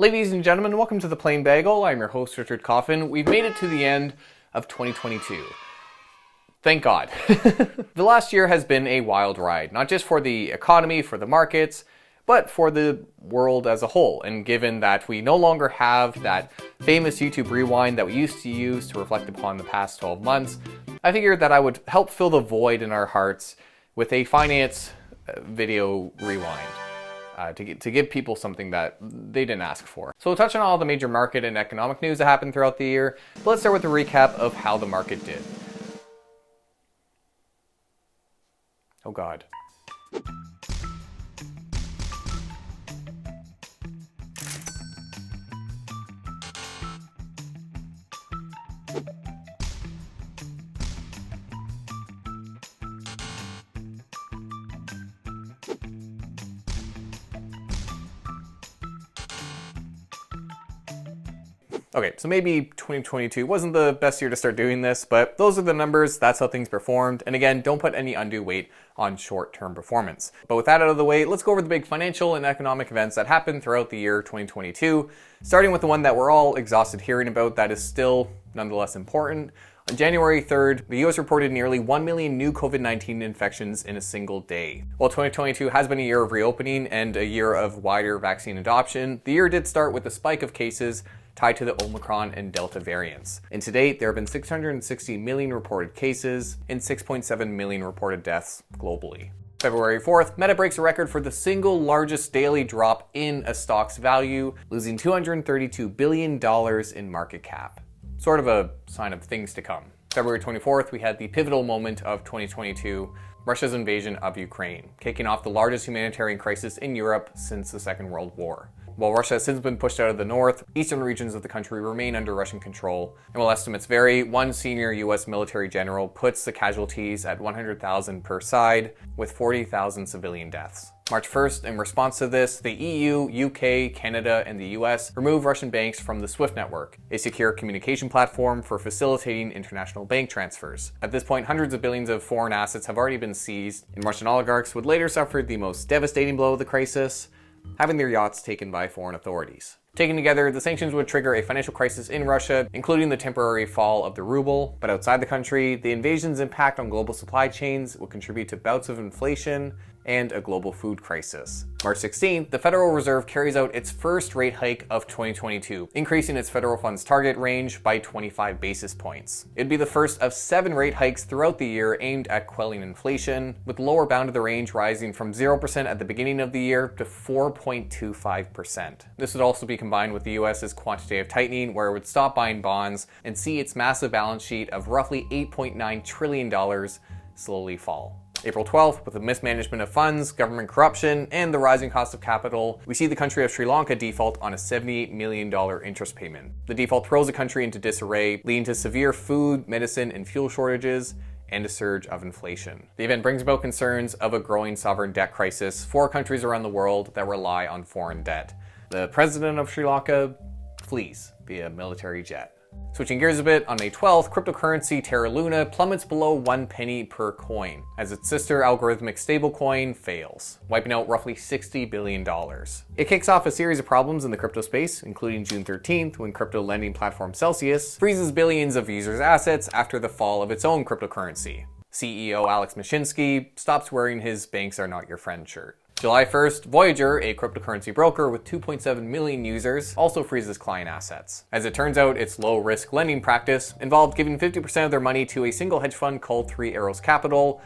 Ladies and gentlemen, welcome to The Plain Bagel. I'm your host, Richard Coffin. We've made it to the end of 2022. Thank God. The last year has been a wild ride, not just for the economy, for the markets, but for the world as a whole. And given that we no longer have that famous YouTube rewind that we used to use to reflect upon the past 12 months, I figured that I would help fill the void in our hearts with a finance video rewind. To give people something that they didn't ask for. So we'll touch on all the major market and economic news that happened throughout the year, but let's start with a recap of how the market did. Oh God. Okay, so maybe 2022 wasn't the best year to start doing this, but those are the numbers, that's how things performed. And again, don't put any undue weight on short-term performance. But with that out of the way, let's go over the big financial and economic events that happened throughout the year 2022, starting with the one that we're all exhausted hearing about that is still nonetheless important. On January 3rd, the US reported nearly 1 million new COVID-19 infections in a single day. While 2022 has been a year of reopening and a year of wider vaccine adoption, the year did start with a spike of cases tied to the Omicron and Delta variants. And to date, there have been 660 million reported cases and 6.7 million reported deaths globally. February 4th, Meta breaks a record for the single largest daily drop in a stock's value, losing $232 billion in market cap. Sort of a sign of things to come. February 24th, we had the pivotal moment of 2022, Russia's invasion of Ukraine, kicking off the largest humanitarian crisis in Europe since the Second World War. While Russia has since been pushed out of the north, eastern regions of the country remain under Russian control. And while estimates vary, one senior US military general puts the casualties at 100,000 per side, with 40,000 civilian deaths. March 1st, in response to this, the EU, UK, Canada, and the US removed Russian banks from the SWIFT network, a secure communication platform for facilitating international bank transfers. At this point, hundreds of billions of foreign assets have already been seized, and Russian oligarchs would later suffer the most devastating blow of the crisis, having their yachts taken by foreign authorities. Taken together, the sanctions would trigger a financial crisis in Russia, including the temporary fall of the ruble. But outside the country, the invasion's impact on global supply chains would contribute to bouts of inflation and a global food crisis. March 16th, the Federal Reserve carries out its first rate hike of 2022, increasing its federal funds target range by 25 basis points. It'd be the first of 7 rate hikes throughout the year aimed at quelling inflation, with the lower bound of the range rising from 0% at the beginning of the year to 4.25%. This would also be combined with the US's quantitative tightening, where it would stop buying bonds and see its massive balance sheet of roughly $8.9 trillion slowly fall. April 12th, with the mismanagement of funds, government corruption, and the rising cost of capital, we see the country of Sri Lanka default on a $78 million interest payment. The default throws the country into disarray, leading to severe food, medicine, and fuel shortages, and a surge of inflation. The event brings about concerns of a growing sovereign debt crisis for countries around the world that rely on foreign debt. The president of Sri Lanka flees via military jet. Switching gears a bit, on May 12th, cryptocurrency Terra Luna plummets below 1 penny per coin, as its sister algorithmic stablecoin fails, wiping out roughly $60 billion. It kicks off a series of problems in the crypto space, including June 13th, when crypto lending platform Celsius freezes billions of users' assets after the fall of its own cryptocurrency. CEO Alex Mashinsky stops wearing his "banks are not your friend" shirt. July 1st, Voyager, a cryptocurrency broker with 2.7 million users, also freezes client assets. As it turns out, its low-risk lending practice involved giving 50% of their money to a single hedge fund called Three Arrows Capital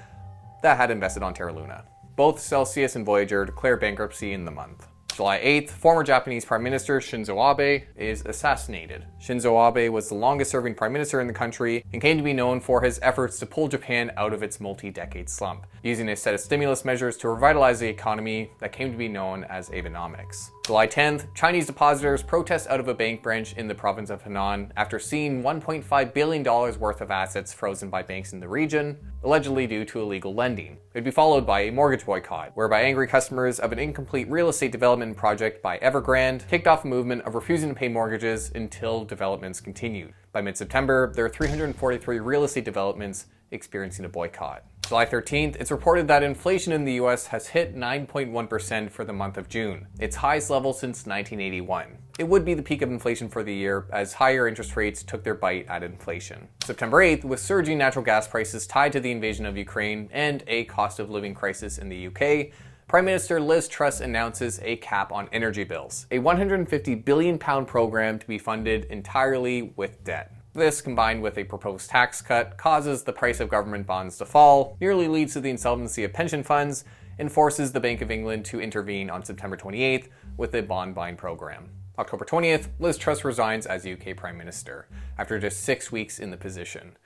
that had invested on Terra Luna. Both Celsius and Voyager declare bankruptcy in the month. July 8th, former Japanese Prime Minister Shinzo Abe is assassinated. Shinzo Abe was the longest-serving prime minister in the country and came to be known for his efforts to pull Japan out of its multi-decade slump, using a set of stimulus measures to revitalize the economy that came to be known as Abenomics. July 10th, Chinese depositors protest out of a bank branch in the province of Henan after seeing $1.5 billion worth of assets frozen by banks in the region, allegedly due to illegal lending. It would be followed by a mortgage boycott, whereby angry customers of an incomplete real estate development project by Evergrande kicked off a movement of refusing to pay mortgages until developments continued. By mid-September, there are 343 real estate developments experiencing a boycott. July 13th, it's reported that inflation in the US has hit 9.1% for the month of June, its highest level since 1981. It would be the peak of inflation for the year as higher interest rates took their bite at inflation. September 8th, with surging natural gas prices tied to the invasion of Ukraine and a cost of living crisis in the UK, Prime Minister Liz Truss announces a cap on energy bills, a £150 billion program to be funded entirely with debt. This, combined with a proposed tax cut, causes the price of government bonds to fall, nearly leads to the insolvency of pension funds, and forces the Bank of England to intervene on September 28th with a bond buying program. October 20th, Liz Truss resigns as UK Prime Minister, after just 6 weeks in the position.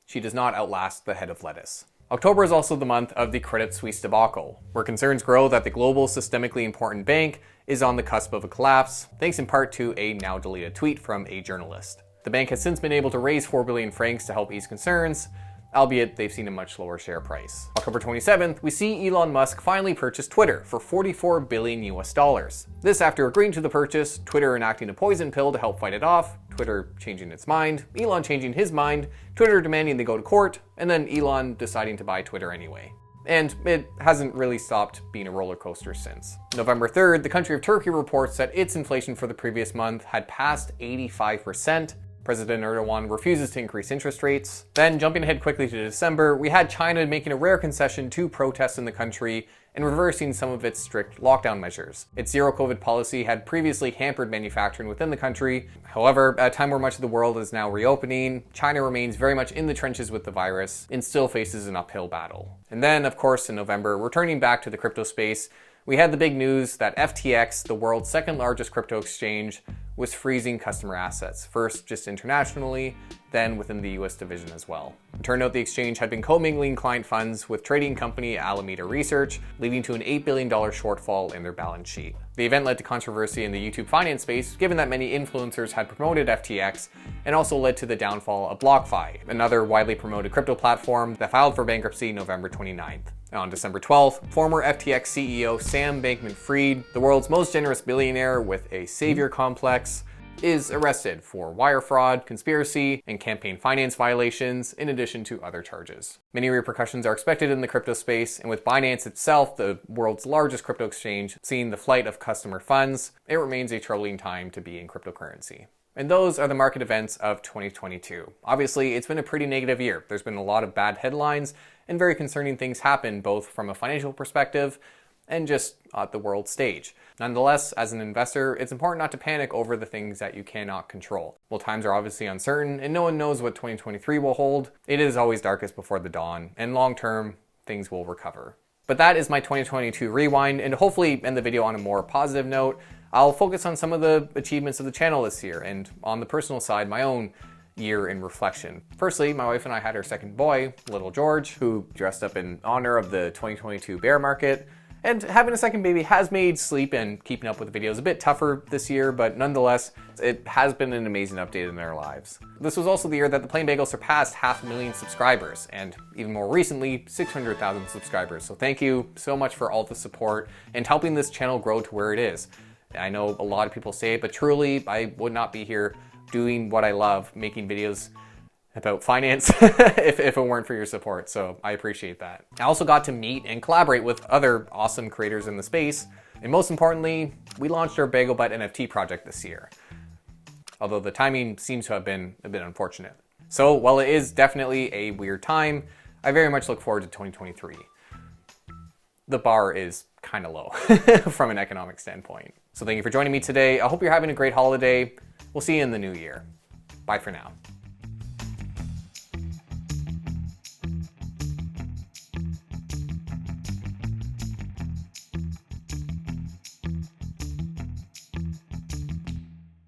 She does not outlast the head of lettuce. October is also the month of the Credit Suisse debacle, where concerns grow that the global systemically important bank is on the cusp of a collapse, thanks in part to a now deleted tweet from a journalist. The bank has since been able to raise 4 billion francs to help ease concerns, albeit they've seen a much lower share price. October 27th, we see Elon Musk finally purchase Twitter for $44 billion US. This after agreeing to the purchase, Twitter enacting a poison pill to help fight it off, Twitter changing its mind, Elon changing his mind, Twitter demanding they go to court, and then Elon deciding to buy Twitter anyway. And it hasn't really stopped being a roller coaster since. November 3rd, the country of Turkey reports that its inflation for the previous month had passed 85%. President Erdogan refuses to increase interest rates. Then, jumping ahead quickly to December, we had China making a rare concession to protests in the country and reversing some of its strict lockdown measures. Its zero-COVID policy had previously hampered manufacturing within the country. However, at a time where much of the world is now reopening, China remains very much in the trenches with the virus and still faces an uphill battle. And then, of course, in November, returning back to the crypto space, we had the big news that FTX, the world's second largest crypto exchange, was freezing customer assets, first just internationally, then within the US division as well. It turned out the exchange had been commingling client funds with trading company Alameda Research, leading to an $8 billion shortfall in their balance sheet. The event led to controversy in the YouTube finance space, given that many influencers had promoted FTX, and also led to the downfall of BlockFi, another widely promoted crypto platform that filed for bankruptcy November 29th. On December 12th, former FTX CEO Sam Bankman-Fried, the world's most generous billionaire with a savior complex, is arrested for wire fraud, conspiracy, and campaign finance violations, in addition to other charges. Many repercussions are expected in the crypto space, and with Binance itself, the world's largest crypto exchange, seeing the flight of customer funds, it remains a troubling time to be in cryptocurrency. And those are the market events of 2022. Obviously, it's been a pretty negative year. There's been a lot of bad headlines, and very concerning things happen, both from a financial perspective and just at the world stage. Nonetheless, as an investor, it's important not to panic over the things that you cannot control. While times are obviously uncertain and no one knows what 2023 will hold, it is always darkest before the dawn, and long term, things will recover. But that is my 2022 rewind, and to hopefully end the video on a more positive note, I'll focus on some of the achievements of the channel this year, and on the personal side, my own year in reflection. Firstly, my wife and I had our second boy, little George, who dressed up in honor of the 2022 bear market. And having a second baby has made sleep and keeping up with the videos a bit tougher this year, but nonetheless, it has been an amazing update in their lives. This was also the year that the Plain Bagel surpassed 500,000 subscribers, and even more recently, 600,000 subscribers. So thank you so much for all the support and helping this channel grow to where it is. I know a lot of people say it, but truly, I would not be here doing what I love, making videos about finance, if it weren't for your support, so I appreciate that. I also got to meet and collaborate with other awesome creators in the space, and most importantly, we launched our BagelButt NFT project this year, although the timing seems to have been a bit unfortunate. So while it is definitely a weird time, I very much look forward to 2023. The bar is kind of low from an economic standpoint. So thank you for joining me today. I hope you're having a great holiday. We'll see you in the new year. Bye for now.